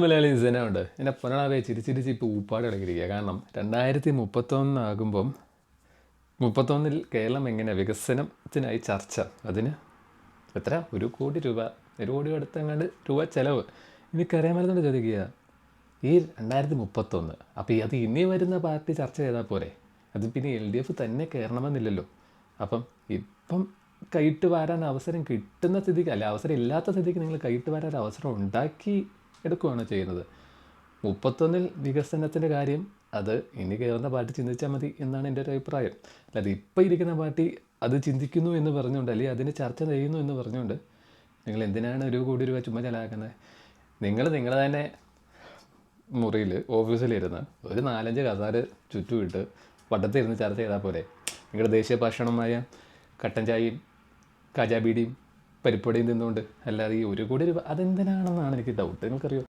മലയാളി ജനമുണ്ട് എന്നെ പൊന്നാളെ ചിരിച്ചിരിച്ച് ഇപ്പോൾ ഊപ്പാട് ഇളകിയിരിക്കുക. കാരണം 2031 മുപ്പത്തൊന്നിൽ കേരളം എങ്ങനെ വികസനത്തിനായി ചർച്ച, അതിന് എത്ര 1 കോടി രൂപ, 1 കോടി അടുത്തെങ്ങാണ്ട് രൂപ ചിലവ്. എനിക്കറിയാൻ മേലെന്നോട് ചോദിക്കുക, ഈ 2031 അപ്പോൾ അത് ഇനി വരുന്ന പാർട്ടി ചർച്ച ചെയ്താൽ പോരെ? അത് പിന്നെ LDF തന്നെ കയറണമെന്നില്ലല്ലോ. അപ്പം ഇപ്പം കൈയിട്ട് വാരാൻ അവസരം കിട്ടുന്ന സ്ഥിതിക്ക്, അല്ല അവസരം ഇല്ലാത്ത സ്ഥിതിക്ക് നിങ്ങൾ കൈയിട്ട് വാരാൻ അവസരം ഉണ്ടാക്കി എടുക്കുകയാണ് ചെയ്യുന്നത്. 31 വികസനത്തിൻ്റെ കാര്യം അത് ഇനി കയറുന്ന പാർട്ടി ചിന്തിച്ചാൽ മതി എന്നാണ് എൻ്റെ ഒരു അഭിപ്രായം. അല്ലാതെ ഇപ്പോൾ ഇരിക്കുന്ന പാർട്ടി അത് ചിന്തിക്കുന്നു എന്ന് പറഞ്ഞുകൊണ്ട്, അല്ലെങ്കിൽ അതിന് ചർച്ച ചെയ്യുന്നു എന്ന് പറഞ്ഞുകൊണ്ട് നിങ്ങൾ എന്തിനാണ് 1 കോടി രൂപ ചുമ്മാ ചിലവാക്കുന്നത്? നിങ്ങൾ തന്നെ മുറിയിൽ ഓഫീസിലിരുന്ന് ഒരു 4-5 കസാര ചുറ്റുമിട്ട് വട്ടത്തിരുന്ന് ചർച്ച ചെയ്താൽ പോരെ? നിങ്ങളുടെ ദേശീയ ഭക്ഷണമായ കട്ടൻ ചായയും കജാബീഡിയും പരിപ്പടിയും തിന്നുകൊണ്ട്. അല്ലാതെ ഈ 1 കോടി രൂപ അതെന്തിനാണെന്നാണ് എനിക്ക് ഡൗട്ട്. നിങ്ങൾക്കറിയോ?